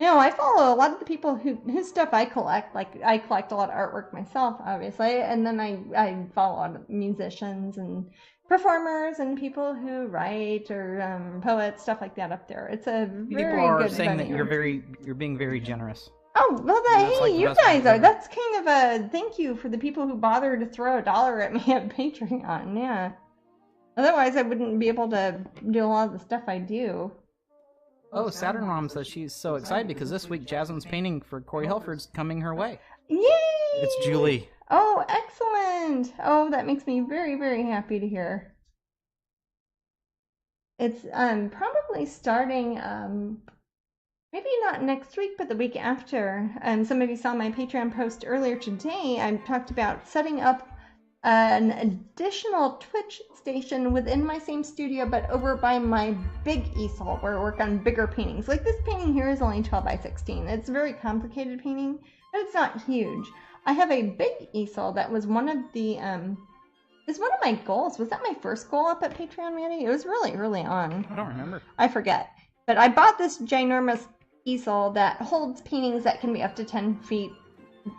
No, I follow a lot of the people whose stuff I collect. Like I collect a lot of artwork myself, obviously, and then I follow a lot of musicians and performers and people who write or poets, stuff like that up there. It's a People very are good saying that venue. you're being very generous. Oh, well, And that's hey, like the you best thing guys are. ever. That's kind of a thank you for the people who bother to throw $1 at me at Patreon. Yeah. Otherwise, I wouldn't be able to do a lot of the stuff I do. Oh, Saturn Mom says she's so excited because this week Jasmine's painting for Corey Helford's coming her way. Yay! It's Julie. Oh, excellent. Oh, that makes me very, very happy to hear. It's probably starting maybe not next week, but the week after. Some of you saw my Patreon post earlier today. I talked about setting up an additional Twitch station within my same studio, but over by my big easel where I work on bigger paintings. Like this painting here is only 12 by 16. It's a very complicated painting, but it's not huge. I have a big easel that was one of the is one of my goals. Was that my first goal up at Patreon, Maddie? It was really early on. I don't remember. I forget. But I bought this ginormous easel that holds paintings that can be up to 10 feet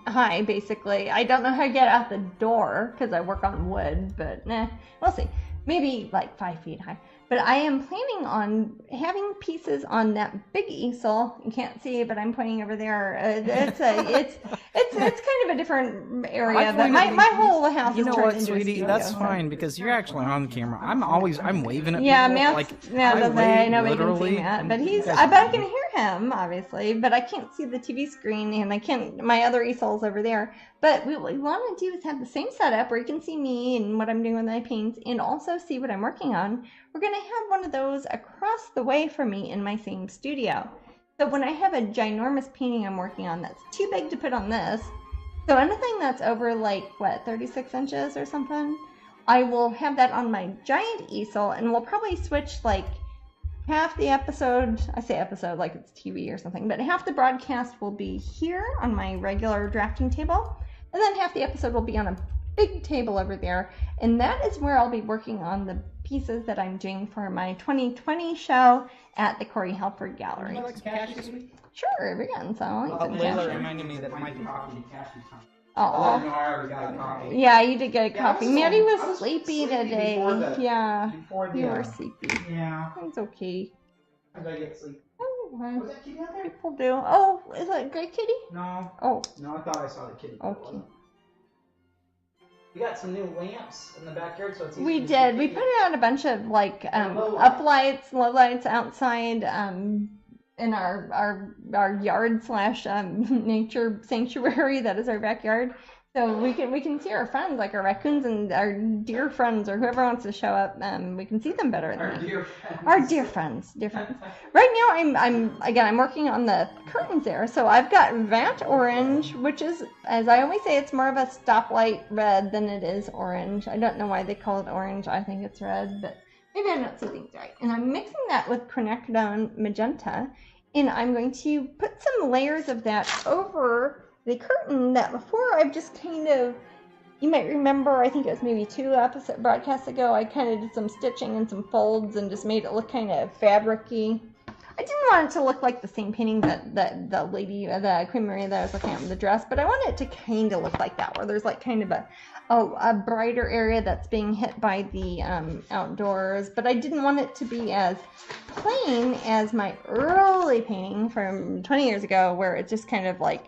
high, basically. I don't know how to get out the door because I work on wood, but we'll see. Maybe like 5 feet high. But I am planning on having pieces on that big easel. You can't see, but I'm pointing over there. It's kind of a different area. But my whole house You is know turned what, into a sweetie? studio. That's fine because you're actually on camera. I'm waving at Yeah, people. Matt does that. I know we can literally, see Matt, but and he's. you guys- But I can hear him, obviously. But I can't see the TV screen, and I can't. My other easel's over there. But what we want to do is have the same setup where you can see me and what I'm doing with my paints, and also see what I'm working on. We're gonna have one of those across the way from me in my same studio. So when I have a ginormous painting I'm working on that's too big to put on this, so anything that's over like what 36 inches or something, I will have that on my giant easel, and we'll probably switch like half the episode, I say episode like it's TV or something, but half the broadcast will be here on my regular drafting table, and then half the episode will be on a big table over there, and that is where I'll be working on the pieces that I'm doing for my 2020 show at the Corey Helford Gallery. Would you like some cash this week? Sure, we got some. Layla reminded me that it might be coffee cash time. Oh, I already got a coffee. yeah, you did get a Yeah, coffee. I Maddie was was sleepy sleepy today. before Yeah, Before the, you were sleepy. Yeah. It's okay. I gotta get sleep. Oh, well, Was that kitty out there? people do. Oh, is that a great kitty? No. Oh, No, I thought I saw the kitty. but it okay. wasn't. We got some new lamps in the backyard, so it's easy We to did. see We the put kitty. out a bunch of like low up lights, low lights outside in our yard slash nature sanctuary that is our backyard. So we can see our friends, like our raccoons and our deer friends, or whoever wants to show up. We can see them better. Our Than dear friends. our dear friends, dear friends. Right now, I'm working on the curtains there. So I've got that orange, which is, as I always say, it's more of a stoplight red than it is orange. I don't know why they call it orange. I think it's red, but maybe I'm not saying things right. And I'm mixing that with quinacridone magenta, and I'm going to put some layers of that over the curtain that before I've just kind of, you might remember, I think it was maybe 2 episode broadcasts ago, I kind of did some stitching and some folds and just made it look kind of fabric-y. I didn't want it to look like the same painting that the lady, the Queen Maria that I was looking at with the dress, but I wanted it to kind of look like that, where there's like kind of a brighter area that's being hit by the outdoors, but I didn't want it to be as plain as my early painting from 20 years ago, where it just kind of like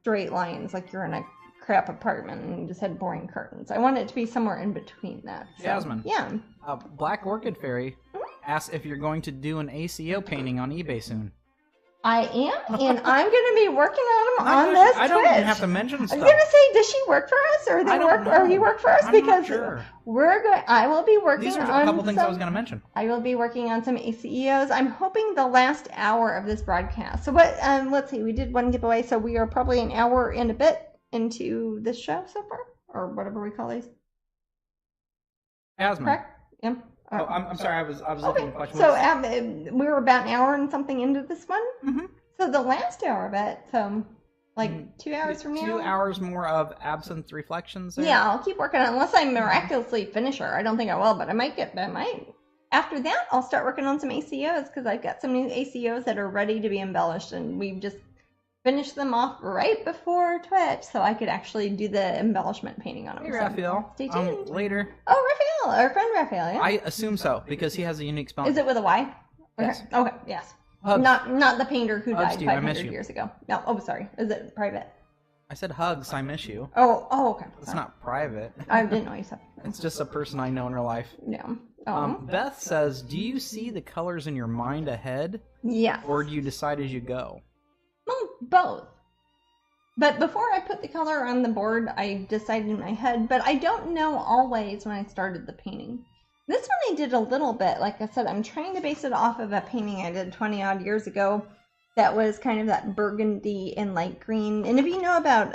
straight lines, like you're in a crap apartment and you just had boring curtains. I want it to be somewhere in between that. So, Jasmine. Yeah. Black Orchid Fairy asks if you're going to do an ACO painting on eBay soon. I am, and I'm going to be working on them on this I don't Twitch. even have to mention I was stuff. going to say, does she work for us, or they I don't work, or he know. work for us? I'm Because not sure. we're going. I will be working These are on a couple things some, I was going to mention. I will be working on some ACEOs. I'm hoping the last hour of this broadcast. So what? Let's see. We did one giveaway, so we are probably an hour and a bit into this show so far, or whatever we call these. Jasmine. Correct? Yeah. Oh, I'm sorry. I was looking Okay. at the question. So we were about an hour and something into this one. Mm-hmm. So the last hour of it, so like 2 hours from now. 2 hours more of absinthe reflections. There. Yeah, I'll keep working on it unless I miraculously finish her. I don't think I will, but I might. after that, I'll start working on some ACOs because I've got some new ACOs that are ready to be embellished, and we've just finished them off right before Twitch, so I could actually do the embellishment painting on them. Hey, Raphael. Stay tuned. Later. Oh, Raphael, our friend Raphael, yeah? I assume so, because he has a unique spelling. Is it with a Y? Yes. Okay, yes. Hugs. Not the painter who Hugs died to you, I miss 500 you. years ago. No, oh, sorry. Is it private? I said hugs, I miss you. Oh, okay. It's not private. I didn't know you said. It's just a person I know in real life. Yeah. Oh. Beth says, do you see the colors in your mind ahead? Yes. Or do you decide as you go? Well, both. But before I put the color on the board, I decided in my head, but I don't know always when I started the painting. This one I did a little bit. Like I said, I'm trying to base it off of a painting I did 20 odd years ago that was kind of that burgundy and light green. And if you know about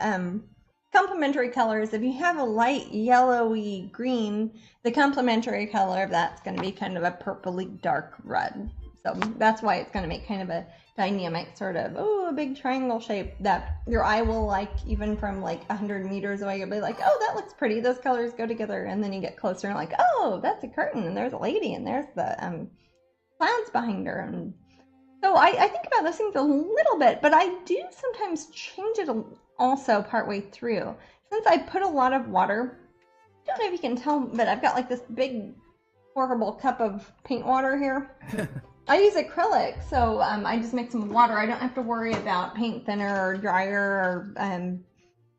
complementary colors, if you have a light yellowy green, the complementary color of that's going to be kind of a purpley dark red. So that's why it's going to make kind of a dynamic sort of, a big triangle shape that your eye will like, even from like 100 meters away. You'll be like, oh, that looks pretty. Those colors go together. And then you get closer and like, oh, that's a curtain. And there's a lady and there's the clouds behind her. And so I think about those things a little bit, but I do sometimes change it also partway through. Since I put a lot of water, I don't know if you can tell, but I've got like this big, horrible cup of paint water here. I use acrylic, so I just mix them with water. I don't have to worry about paint thinner or dryer or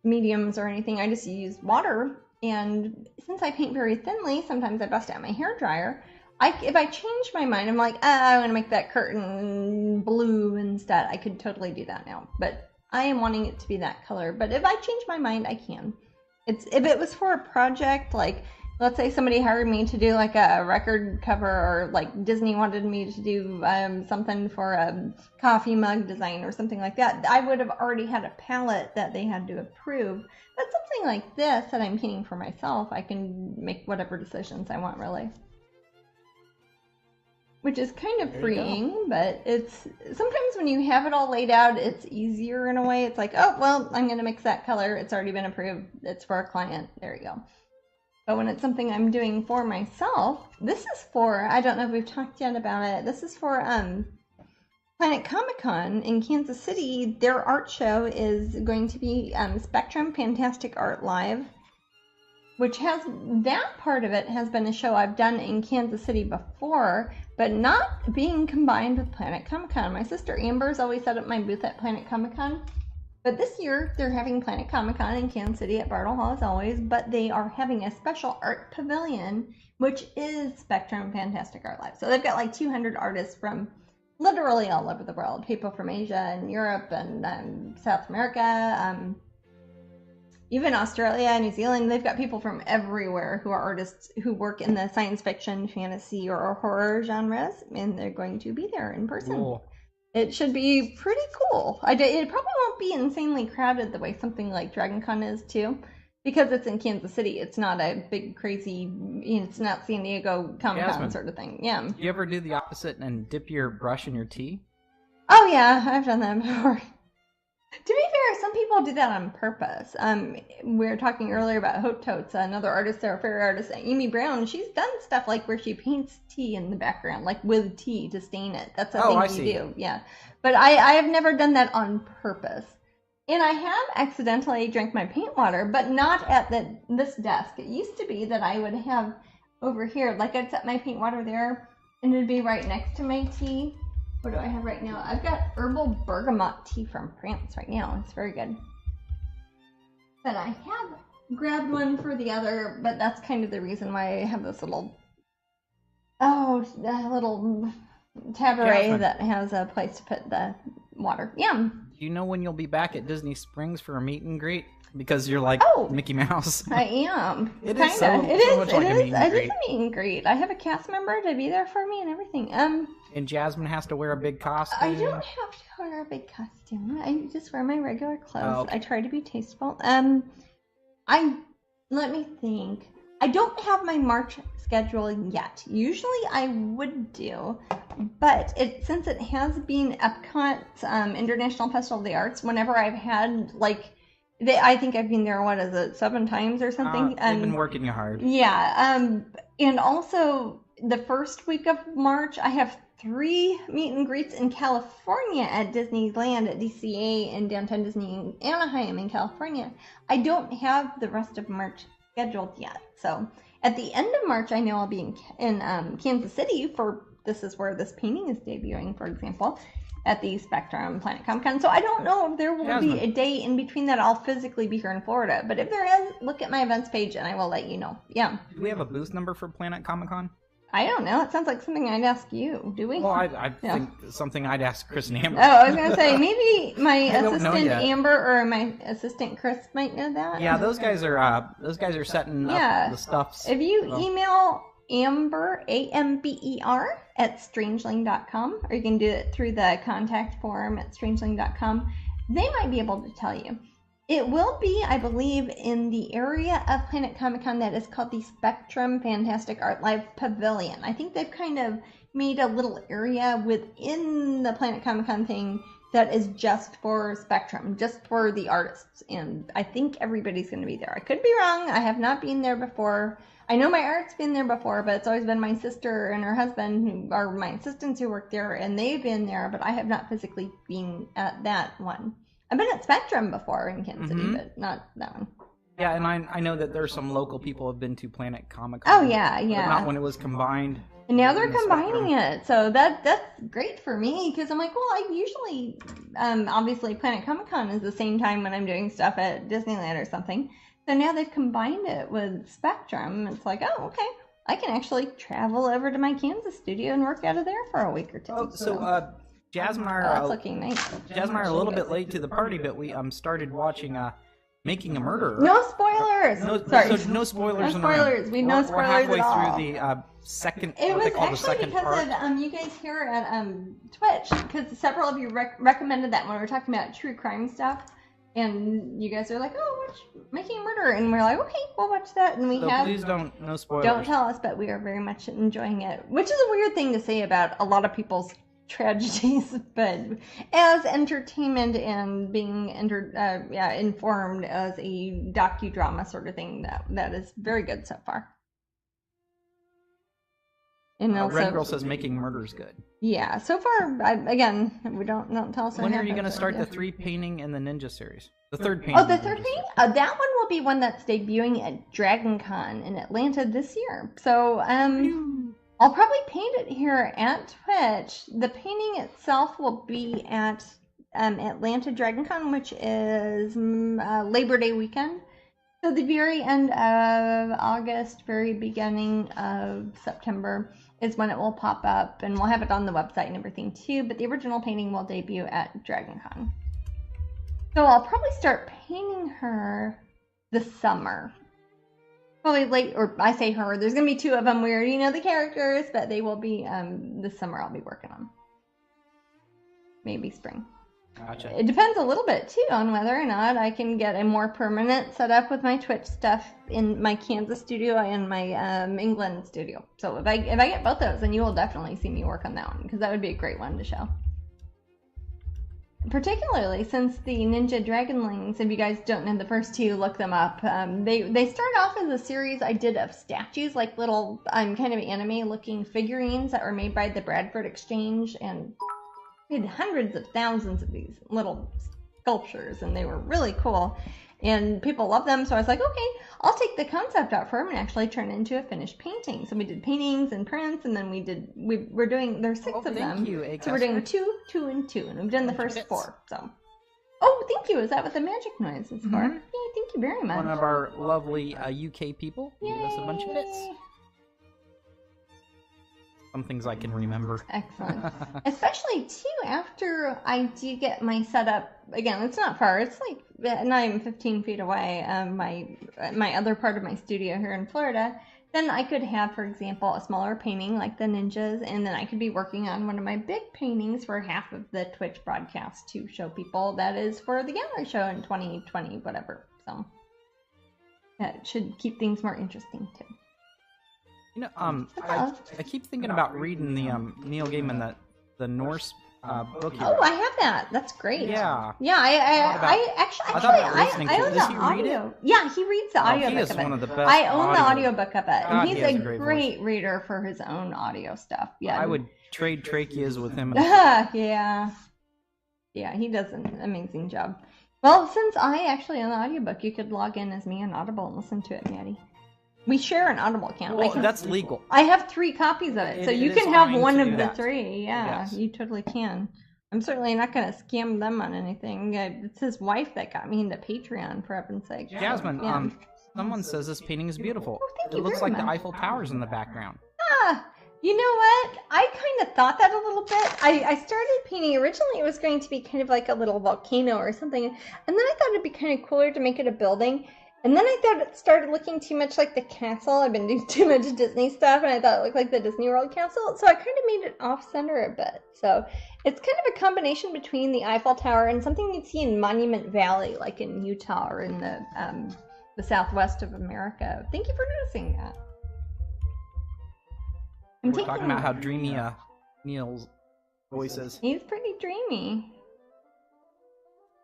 mediums or anything. I just use water. And since I paint very thinly, sometimes I bust out my hair dryer. If I change my mind, I'm like, I want to make that curtain blue instead. I could totally do that now. But I am wanting it to be that color. But if I change my mind, I can. If it was for a project, like, let's say somebody hired me to do like a record cover, or like Disney wanted me to do something for a coffee mug design or something like that, I would have already had a palette that they had to approve. But something like this that I'm painting for myself, I can make whatever decisions I want, really. Which is kind of freeing, but it's sometimes when you have it all laid out, it's easier in a way. It's like, oh, well, I'm going to mix that color. It's already been approved. It's for a client. There you go. But when it's something I'm doing for myself, this is for, I don't know if we've talked yet about it, this is for Planet Comic-Con in Kansas City. Their art show is going to be Spectrum Fantastic Art Live, which has, that part of it has been a show I've done in Kansas City before, but not being combined with Planet Comic-Con. My sister Amber's always set up my booth at Planet Comic-Con. But this year, they're having Planet Comic-Con in Kansas City at Bartle Hall as always, but they are having a special art pavilion, which is Spectrum Fantastic Art Live. So they've got like 200 artists from literally all over the world. People from Asia and Europe and South America, even Australia, New Zealand. They've got people from everywhere who are artists who work in the science fiction, fantasy, or horror genres, and they're going to be there in person. Cool. It should be pretty cool. It probably won't be insanely crowded the way something like Dragon Con is too, because it's in Kansas City. It's not a big crazy, it's not San Diego Comic-Con sort of thing. Yeah. You ever do the opposite and dip your brush in your tea? Oh yeah, I've done that before. To be fair, some people do that on purpose. We were talking earlier about Hot Totes, another artist there, a fairy artist, Amy Brown. She's done stuff like where she paints tea in the background, like with tea to stain it. That's a thing you do. Yeah. But I have never done that on purpose. And I have accidentally drank my paint water, but not at this desk. It used to be that I would have over here, like I'd set my paint water there, and it'd be right next to my tea. What do I have right now? I've got herbal bergamot tea from France right now. It's very good. But I have grabbed one for the other, but that's kind of the reason why I have this little, little tabaret that has a place to put the water. Yeah. Do you know when you'll be back at Disney Springs for a meet and greet? Because you're like Mickey Mouse. I am. It Kinda. is so much like a meet and greet. It is a meet and greet. I have a cast member to be there for me and everything. And Jasmine has to wear a big costume. I don't have to wear a big costume. I just wear my regular clothes. Oh, okay. I try to be tasteful. Let me think. I don't have my March schedule yet. Usually I would do, but since it has been Epcot's International Festival of the Arts, whenever I've had I think I've been there, 7 times or something? They've been working you hard. Yeah. And also the first week of March, I have 3 meet and greets in California at Disneyland at DCA and Downtown Disney in Anaheim in California. I don't have the rest of March scheduled yet. So at the end of March, I know I'll be in Kansas City this is where this painting is debuting, for example, at the Spectrum Planet Comic Con. So I don't know if there will be a day in between that I'll physically be here in Florida. But if there is, look at my events page and I will let you know. Yeah. Do we have a booth number for Planet Comic Con? I don't know. It sounds like something I'd ask you. Do we? Well, I think something I'd ask Chris and Amber. Oh, I was going to say, maybe my assistant Amber or my assistant Chris might know that. Yeah, those guys are setting up the stuffs. If you email Amber, AMBER, at strangeling.com, or you can do it through the contact form at strangeling.com, they might be able to tell you. It will be, I believe, in the area of Planet Comic Con that is called the Spectrum Fantastic Art Live Pavilion. I think they've kind of made a little area within the Planet Comic Con thing that is just for Spectrum, just for the artists. And I think everybody's going to be there. I could be wrong. I have not been there before. I know my art's been there before, but it's always been my sister and her husband who are my assistants who work there, and they've been there, but I have not physically been at that one. I've been at Spectrum before in Kansas City, but not that one. Yeah, and I know that there's some local people who have been to Planet Comic Con. Oh, yeah. But not when it was combined. And now they're combining it, so that's great for me, because I'm like, well, I usually, obviously Planet Comic Con is the same time when I'm doing stuff at Disneyland or something. So now they've combined it with Spectrum. It's like, oh, okay. I can actually travel over to my Kansas studio and work out of there for a week or two. Oh, so Jasmine are looking nice. Jasmine are a little bit late to the party, but we started watching Making a Murderer. No spoilers. Sorry. So no spoilers. No spoilers. We no spoilers we're halfway at all. through the second. It was actually because of you guys here at Twitch, because several of you recommended that when we were talking about true crime stuff. And you guys are like, oh, watch Making a Murderer. And we're like, okay, we'll watch that. And please no spoilers. Don't tell us, but we are very much enjoying it. Which is a weird thing to say about a lot of people's tragedies. But as entertainment and being informed as a docudrama sort of thing, that is very good so far. And also, Red Girl says Making Murder is good. Yeah, so far, we don't tell us. When are you going to start the 3 painting in the Ninja series? The third painting. Oh, the third painting? That one will be one that's debuting at Dragon Con in Atlanta this year. So, I'll probably paint it here at Twitch. The painting itself will be at Atlanta Dragon Con, which is Labor Day weekend. So the very end of August, very beginning of September is when it will pop up, and we'll have it on the website and everything too, but the original painting will debut at Dragon Con. So I'll probably start painting her this summer. Probably late, or I say her, there's going to be 2 of them. We already know the characters, but they will be, this summer I'll be working on. Maybe spring. Gotcha. It depends a little bit too on whether or not I can get a more permanent setup with my Twitch stuff in my Kansas studio and my England studio. So if I get both those, then you will definitely see me work on that one, because that would be a great one to show. Particularly since the Ninja Dragonlings, if you guys don't know the first 2, look them up. They start off as a series I did of statues, like little kind of anime looking figurines that were made by the Bradford Exchange, and we had hundreds of thousands of these little sculptures, and they were really cool, and people love them. So I was like, okay, I'll take the concept out for them and actually turn it into a finished painting. So we did paintings and prints, and then we're doing, there's 6 of them. So we're doing 2, 2, and 2, and we've done the first 4. So, oh, thank you. Is that what the magic noise is for? Yay, thank you very much. One of our lovely UK people gave us a bunch of bits. Some things I can remember. Excellent. Especially, too, after I do get my setup, again, it's not far. It's like not even 15 feet away, my other part of my studio here in Florida. Then I could have, for example, a smaller painting like the ninjas, and then I could be working on one of my big paintings for half of the Twitch broadcast to show people that is for the gallery show in 2020, whatever. So that should keep things more interesting, too. You know, I keep thinking about reading the Neil Gaiman, the Norse book Oh, hero. I have that. That's great. Yeah. Yeah, I thought about listening to it. own Does the he read audio. Yeah, he reads the Oh, audiobook he is of it. one of the best I own the audio- audiobook of it, God, and he he's has a a great great reader for his own audio stuff. Yeah, I would trade tracheas with him. yeah, he does an amazing job. Well, since I actually own the audiobook, you could log in as me on Audible and listen to it, Maddie. We share an Audible account. Well, that's legal. I have 3 copies of it, so you It is can have fine one to of do the that. 3. Yeah, Yes. you totally can. I'm certainly not going to scam them on anything. It's his wife that got me into Patreon, for heaven's sake. Jasmine, Yeah. someone says this painting is beautiful. Oh, thank It you looks very like the much. Eiffel Tower's in the background. You know what? I kind of thought that a little bit. I started painting. Originally, it was going to be kind of like a little volcano or something. And then I thought it'd be kind of cooler to make it a building. And then I thought it started looking too much like the castle. I've been doing too much Disney stuff, and I thought it looked like the Disney World castle. So I kind of made it off-center a bit. So it's kind of a combination between the Eiffel Tower and something you'd see in Monument Valley, like in Utah or in the southwest of America. Thank you for noticing that. We're talking about how dreamy Neil's voice is. He's pretty dreamy.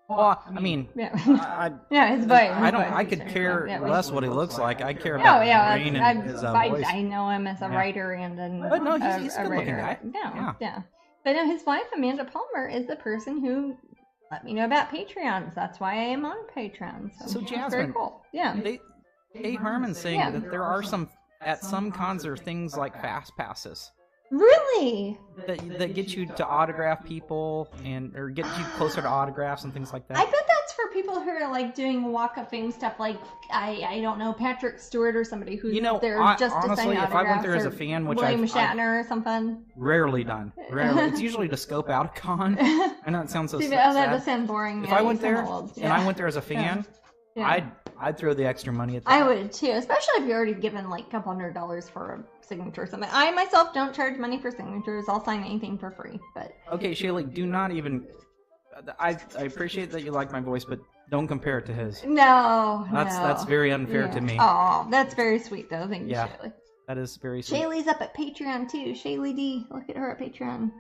Well, I mean, Yeah. I Yeah, his voice. I could care Yeah, less what he looks like. I care No, about yeah, brain I, and his voice. I know him as a Yeah. writer and But no, he's a a good-looking writer. guy. Yeah. But no, his wife Amanda Palmer is the person who let me know about Patreons. That's why I am on Patreon. So So, it's very Jasmine, cool. Yeah. Kate Harmon's saying Yeah. that there are at some cons there are things like fast passes Really? that get you to autograph people or get you closer to autographs and things like that. I bet that's for people who are like doing Walk of Fame stuff, like I don't know, Patrick Stewart or somebody who's there just to honestly, sign if I went there as autographs, a fan, which William I've Shatner or something. rarely done. Rarely. It's usually to scope out a con. I know it sounds so See, sad. that does sound boring. If Yeah, I you went sound there old. and I went there as a fan, Yeah. I'd throw the extra money at that. I would too, especially if you're already given like a couple $100 for a signature or something. I myself don't charge money for signatures. I'll sign anything for free. But Okay, Shaylee, do not even. I appreciate that you like my voice, but don't compare it to his. no, That's very unfair to me. Oh, that's very sweet though. Thank you, Yeah. Shaylee. That is very sweet. Shaylee's up at Patreon too. Shaylee D, look at her at Patreon.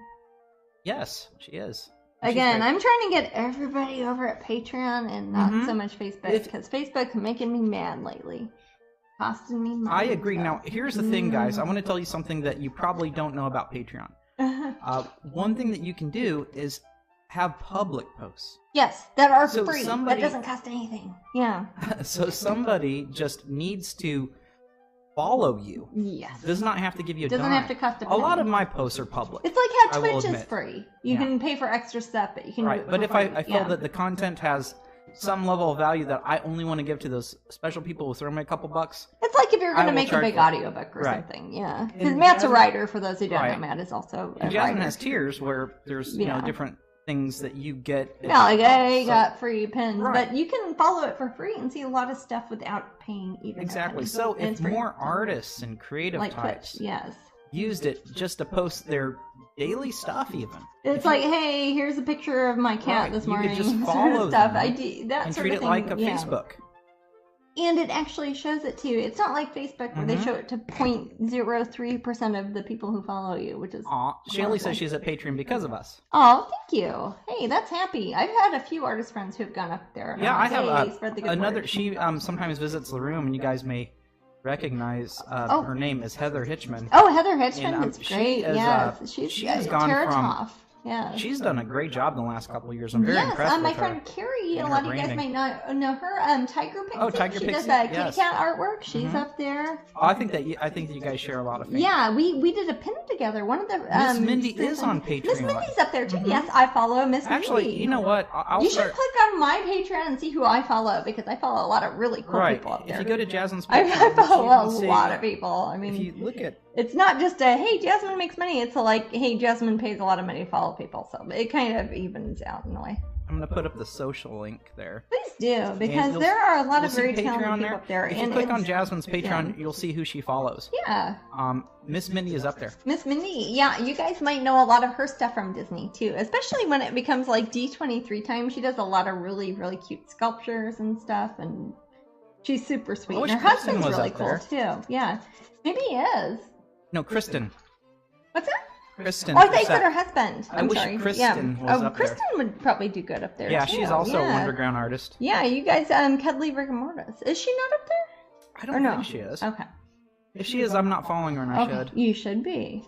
Yes, she is. Again, She's I'm trying to get everybody over at Patreon and not so much Facebook, because Facebook's making me mad lately. Costing me money. I agree. Now, here's the thing, guys. I want to tell you something that you probably don't know about Patreon. One thing that you can do is have public posts. Yes, that are So free. somebody- That doesn't cost anything. Yeah. So somebody just needs to follow you. Yes. Does not have to give you a Doesn't dime. have to cost a A lot penny. of my posts are public. It's like I how will Twitch is admit. free. You Yeah. can pay for extra stuff, but you can do Right, it but for if I free. feel Yeah. that the content has some level of value that I only want to give to those special people who throw me a couple bucks, It's like if you're going I to will make a charge big for it. audiobook or Right. something, yeah. And Because Matt's a Jasmine- writer, for those who don't know. Right. Matt is also a and Jasmine writer. has tiers where there's Yeah. different things that you get. Yeah, like I So- got free pins, Right. but you can follow it for free and see a lot of stuff without paying even a Exactly. penny. So And if it's free. more artists and creative like types Twitch, yes. used it just to post their daily stuff, even It's like, hey, here's a picture of my cat Right, this you could morning. just sort of follow stuff. them I do that and sort treat of it thing, like a yeah. Facebook. And it actually shows it too. It's not like Facebook where they show it to 0.03% of the people who follow you, which is Aw, Shaylee wonderful. says she's at Patreon because of us. Oh, thank you. Hey, that's happy. I've had a few artist friends who have gone up there. Yeah, I have Hey, spread the good another. word. She sometimes visits the room, and you guys may recognize her name is Heather Hitchman. Oh, Heather Hitchman And, is she great. is, Yes, she's gone Tara from- Toff. Yeah. She's done a great job in the last couple of years. I'm very yes, impressed my with her. friend Carrie, a and lot her of you guys branding. might not know her. Tiger Pixie. Oh, Tiger she Pixie, does kitty yes. cat artwork. She's up there. Oh, I think that you guys share a lot of fame. Yeah, we did a pin together. One of the Miss Mindy is on Patreon. Miss Mindy's up there too. Yes, I follow Miss Mindy. Actually, you know what? I'll You start. should click on my Patreon and see who I follow, because I follow a lot of really cool Right. people up there. If you go to Jasmine's I Patreon, follow you a can see- lot of people. I If mean, you look at it's not just a hey, Jasmine makes money. It's a like, hey, Jasmine pays a lot of money to follow people, so it kind of evens out in a way. I'm gonna put up the social link there. Please do, because you'll- there are a lot You'll of see very Patreon talented people there. up there. If you and click on it's- Jasmine's Patreon, you'll see who she follows. Yeah. Miss Mindy is up there. Miss Mindy, yeah, you guys might know a lot of her stuff from Disney too, especially when it becomes like D23 time. She does a lot of really, really cute sculptures and stuff, and she's super sweet. I wish And her Kristen husband's was really up cool there. too. Yeah, maybe he is. No, Kristen. What's that? Kristen. Oh, I thought you said said her husband. I I'm wish sorry. Kristen yeah. was up there. Kristen would probably do good up there. Yeah, too. she's also yeah. an underground artist. Yeah, you guys, Cuddly Rigor Mortis. Is she not up there? I don't think she is. Okay. If she is, I'm not following her, and I should. You should be.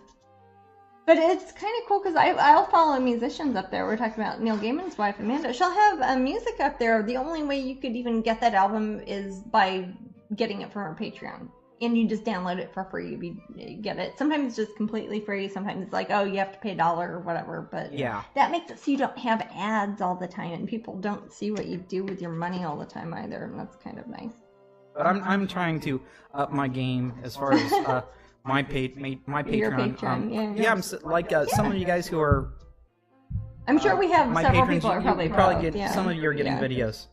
But it's kind of cool because I'll follow musicians up there. We're talking about Neil Gaiman's wife, Amanda. She'll have music up there. The only way you could even get that album is by getting it from her Patreon. And you just download it for free if you get it. Sometimes it's just completely free. Sometimes it's like, oh, you have to pay $1 or whatever. But yeah, that makes it so you don't have ads all the time. And people don't see what you do with your money all the time either. And that's kind of nice. But I'm trying to up my game as far as my Patreon. Your Patreon, yeah. I'm like some of you guys who are. I'm sure we have my several patrons, people are probably get some of you are getting videos.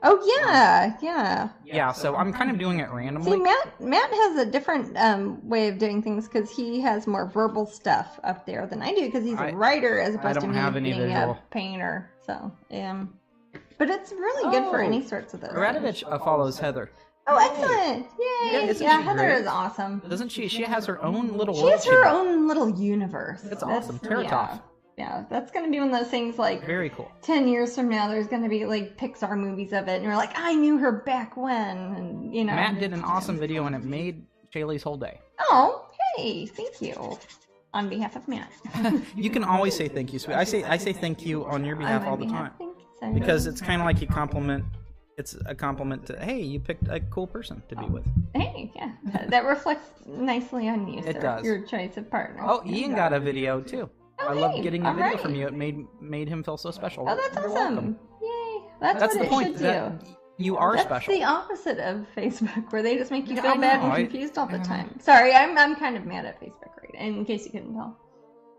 Oh yeah. Yeah, so I'm kind of doing it randomly. See, Matt has a different way of doing things because he has more verbal stuff up there than I do because he's a writer as opposed to me being a painter. So but it's really good for any sorts of those. Radovich follows Heather. Oh, excellent! Yay! Yeah, Heather is awesome. Doesn't she? She has her own little She world. has her own little universe. It's awesome. Teratov. Yeah, that's going to be one of those things like very cool. 10 years from now, there's going to be like Pixar movies of it, and you're like, I knew her back when, and you know. Matt did an awesome video, and it made Shaylee's whole day. Oh, hey, thank you. On behalf of Matt. You can always say thank you, sweet. I say thank you on your behalf all the time. Thank you, sir. Because it's kind of like you compliment. It's a compliment to, hey, you picked a cool person to be with. Hey, yeah. That reflects nicely on you, sir. It does. Your choice of partner. Oh, Ian got a video, too. Oh, I hey, love getting a video right. from you. It made him feel so special. Oh, that's You're awesome. welcome. Yay. That's what the it point. should do. You are That's special. the opposite of Facebook, where they just make you Yeah, feel I bad know. and confused all the time. Sorry, I'm kind of mad at Facebook, right? In case you couldn't tell.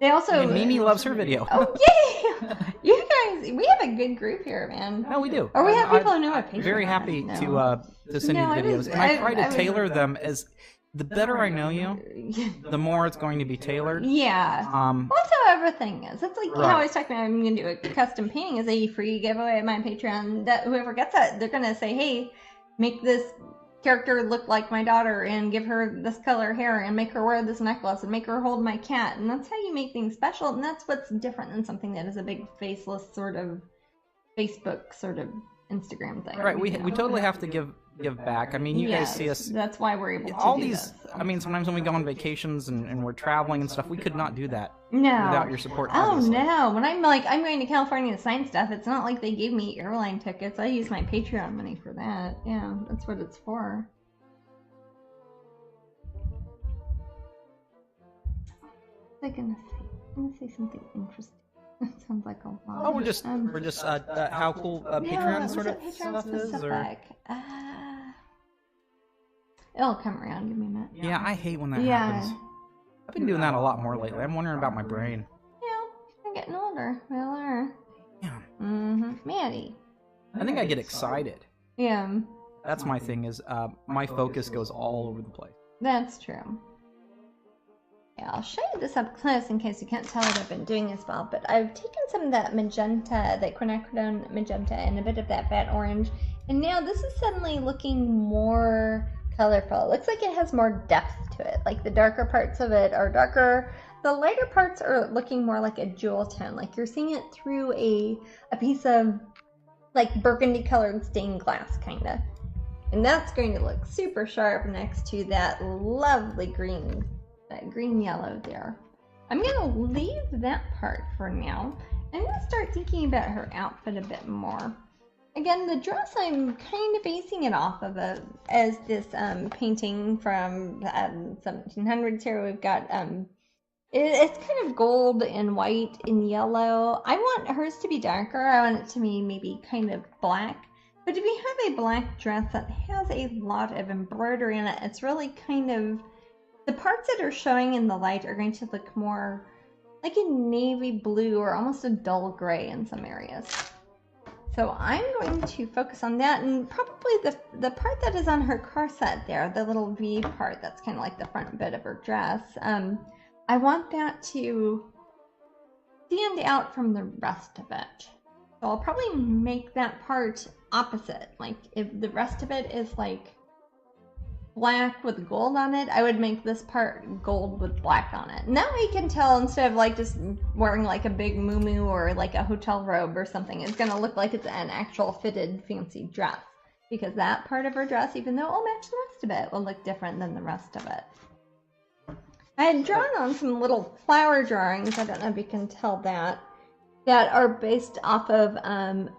They also. And Mimi loves her video. Oh yay! You guys, we have a good group here, man. No, we do. Or we have people I'm who know what Patreon very happy is. to send you No, videos, and I try to tailor them as. The better I know you, the more it's going to be tailored. Yeah. Well, that's how everything is. It's like how I was talking about. I'm going to do a custom painting as a free giveaway at my Patreon. That whoever gets that, they're going to say, "Hey, make this character look like my daughter, and give her this color hair, and make her wear this necklace, and make her hold my cat." And that's how you make things special. And that's what's different than something that is a big faceless sort of Facebook sort of Instagram thing. Right. We totally have to give back. I mean, you guys see us. That's why we're able to all do these. this. I mean, sometimes when we go on vacations and we're traveling and stuff, we could not do that. No. Without your support. Oh Obviously. no! When I'm going to California to sign stuff, it's not like they gave me airline tickets. I use my Patreon money for that. Yeah, that's what it's for. I'm gonna say something interesting. That sounds like a lot. Oh, we're just how cool Patreon sort of Patreon stuff is, or it'll come around. Give me a minute. yeah, I hate when that happens. I've been doing that a lot more lately. I'm wondering about my brain. Yeah, I'm getting older. We all are. Yeah. Maddie. I think I get excited. Yeah. That's my thing. Is my focus goes all over the place. That's true. Yeah, I'll show you this up close in case you can't tell what I've been doing as well. But I've taken some of that magenta, that quinacridone magenta, and a bit of that bat orange. And now this is suddenly looking more colorful. It looks like it has more depth to it. Like the darker parts of it are darker. The lighter parts are looking more like a jewel tone. Like you're seeing it through a piece of like burgundy colored stained glass kind of. And that's going to look super sharp next to that lovely green. That green yellow there. I'm going to leave that part for now. I'm going to start thinking about her outfit a bit more. Again, the dress, I'm kind of basing it off of as this painting from 1700s here. We've got, it's kind of gold and white and yellow. I want hers to be darker. I want it to be maybe kind of black. But if you have a black dress that has a lot of embroidery in it, it's really kind of... The parts that are showing in the light are going to look more like a navy blue or almost a dull gray in some areas. So I'm going to focus on that, and probably the part that is on her corset there, the little V part that's kind of like the front bit of her dress, I want that to stand out from the rest of it. So I'll probably make that part opposite. Like if the rest of it is like black with gold on it, I would make this part gold with black on it. And that way you can tell, instead of like just wearing like a big muumuu or like a hotel robe or something, it's going to look like it's an actual fitted fancy dress. Because that part of her dress, even though it'll match the rest of it, will look different than the rest of it. I had drawn on some little flower drawings, I don't know if you can tell that are based off of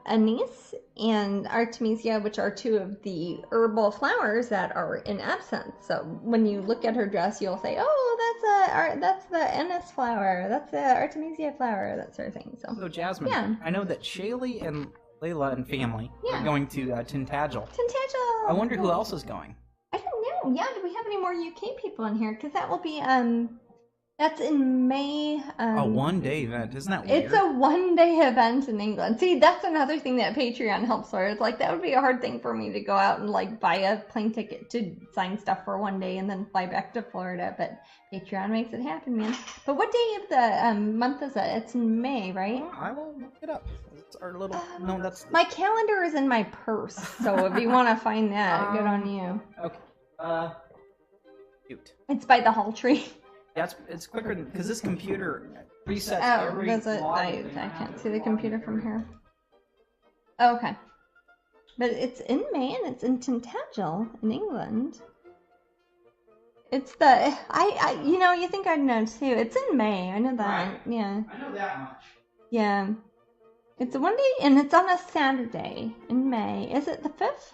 anise and artemisia, which are two of the herbal flowers that are in absinthe. So when you look at her dress, you'll say, oh, that's the anise flower, that's the artemisia flower, that sort of thing. So Jasmine, I know that Shaylee and Layla and family are going to Tintagel. Tintagel! I wonder who else is going. I don't know. Yeah, do we have any more UK people in here? Because that will be, that's in May. A one-day event. Isn't that weird? It's a one-day event in England. See, that's another thing that Patreon helps for. It's like, that would be a hard thing for me to go out and, like, buy a plane ticket to sign stuff for one day and then fly back to Florida. But Patreon makes it happen, man. But what day of the month is it? It's in May, right? I will look it up. It's our little... no, that's... My calendar is in my purse, so if you want to find that, good on you. Okay. Cute. It's by the Hall Tree. Yeah, it's quicker because this computer resets every... does it? I can't see the computer from here. Okay. But it's in May and it's in Tintagel in England. It's the... you know, you think I'd know too. It's in May. I know that. Right. Yeah. I know that much. Yeah. It's one day and it's on a Saturday in May. Is it the 5th?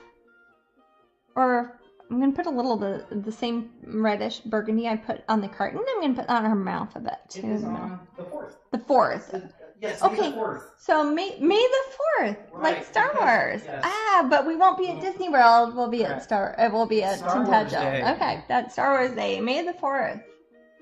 Or... I'm going to put a little of the same reddish burgundy I put on the carton. I'm going to put on her mouth a bit, too. It is on the 4th. The 4th. Yes, okay. May the 4th. So May the 4th, right, like Star Wars. Yes. But we won't be at Disney World. We'll be at we'll be at Tintagel. Okay, that's Star Wars Day, May the 4th.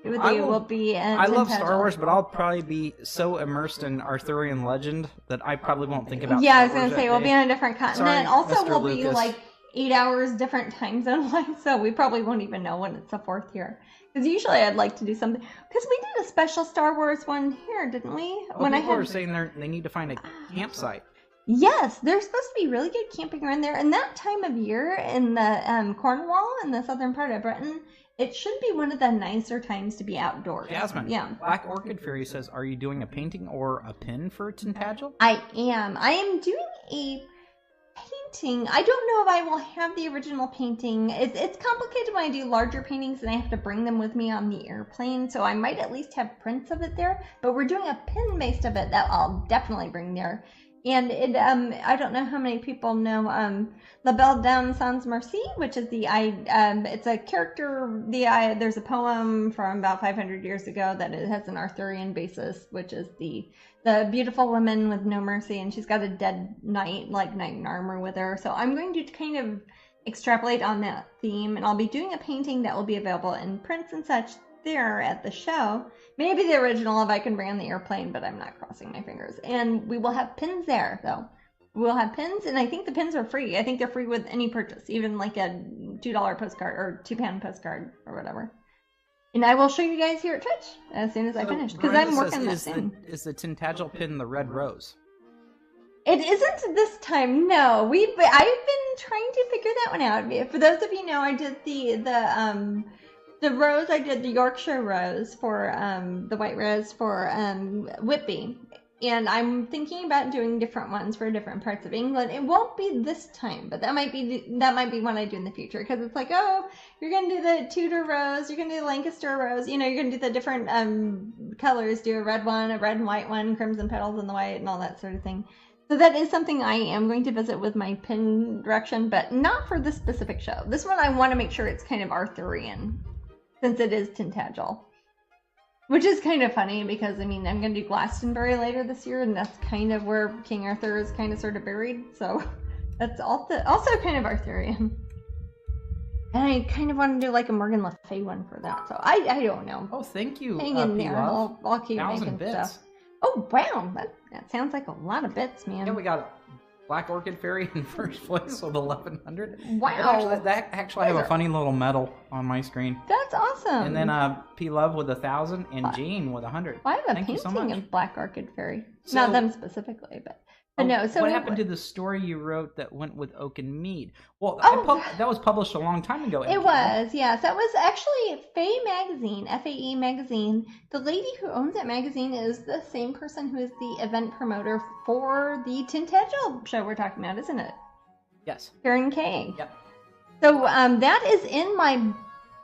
We'll be at I love Star Wars, but I'll probably be so immersed in Arthurian legend that I probably won't think about. Yeah, I was going to say we'll be on a different continent. Sorry, Also, Mr. we'll Lucas. be like 8 hours different time zone wise, so we probably won't even know when it's the 4th here. Because usually I'd like to do something. Because we did a special Star Wars one here, didn't we? People are saying they need to find a campsite. Yes, there's supposed to be really good camping around there. And that time of year in the Cornwall, in the southern part of Britain, it should be one of the nicer times to be outdoors. Jasmine, yeah. Black Orchid Fairy says, are you doing a painting or a pin for Tintagel? I am. I am doing a painting. I don't know if I will have the original painting. It's complicated when I do larger paintings and I have to bring them with me on the airplane, so I might at least have prints of it there, but we're doing a pin based of it that I'll definitely bring there. And it, I don't know how many people know La Belle Dame Sans Merci, which is it's a character, there's a poem from about 500 years ago that it has an Arthurian basis, which is the beautiful woman with no mercy, and she's got a dead knight, like knight in armor with her. So I'm going to kind of extrapolate on that theme, and I'll be doing a painting that will be available in prints and such there at the show. Maybe the original if I can bring on the airplane, but I'm not crossing my fingers. And we will have pins there, though. We'll have pins, and I think the pins are free. I think they're free with any purchase, even like a $2 postcard or £2 postcard or whatever. And I will show you guys here at Twitch as soon as I finish, because I'm working on that soon. Is the Tintagel pin the red rose? It isn't this time, no. I've been trying to figure that one out. For those of you who know, I did the rose, I did the Yorkshire rose for the white rose for Whitby, and I'm thinking about doing different ones for different parts of England. It won't be this time, but that might be one I do in the future, because it's like, oh, you're gonna do the Tudor rose, you're gonna do the Lancaster rose, you're gonna do the different colors, do a red one, a red and white one, crimson petals and the white, and all that sort of thing. So that is something I am going to visit with my pin direction, but not for this specific show. This one I want to make sure it's kind of Arthurian, since it is Tintagel. Which is kind of funny, because, I'm going to do Glastonbury later this year, and that's kind of where King Arthur is kind of sort of buried, so that's also kind of Arthurian. And I kind of want to do like a Morgan Le Fay one for that, so I don't know. Oh, thank you. Hang in there. I'll keep 1,000 making bits. stuff. Oh, wow. That sounds like a lot of bits, man. Yeah, we got Black Orchid Fairy in first place with 1,100. Wow. That actually I have a funny little medal on my screen. That's awesome. And then P Love with 1,000 and Jane with 100. Well, I have a Thank you so painting much. of Black Orchid Fairy. So- Not them specifically, but But no, so what happened to the story you wrote that went with Oak and Mead? Well, that was published a long time ago. It was, yes. That was actually Fae Magazine, FAE Magazine. The lady who owns that magazine is the same person who is the event promoter for the Tintagel show we're talking about, isn't it? Yes. Karen Kay. Yep. So that is in my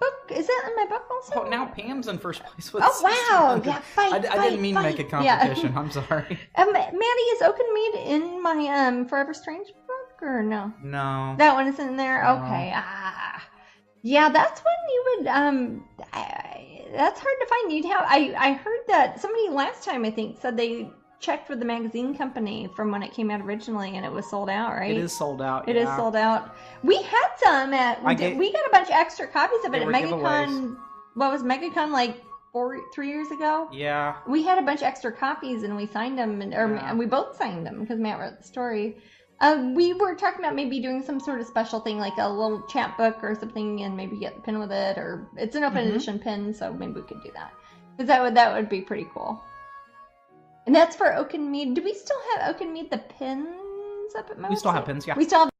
book. Is that in my book also? Oh, now Pam's in first place with Oh, wow. 1600. Yeah, fight, I didn't mean to make a competition. Yeah. I'm sorry. Maddie, is Oak and Mead in my Forever Strange book or no? No. That one is in there? No. Okay. Yeah, that's when you would, that's hard to find. You'd have, I heard that somebody last time, I think, said they checked with the magazine company from when it came out originally and it was sold out, right? It is sold out. It is sold out. We had some we got a bunch of extra copies of it at MegaCon. Giveaways. What was MegaCon, like 3 years ago? Yeah. We had a bunch of extra copies and we signed them, and we both signed them because Matt wrote the story. We were talking about maybe doing some sort of special thing, like a little chapbook or something, and maybe get the pin with it, or it's an open edition pin, so maybe we could do that. Because that would be pretty cool. And that's for Oak and Mead. Do we still have Oak and Mead the pins up at Mouse? We still have pins, yeah. We still have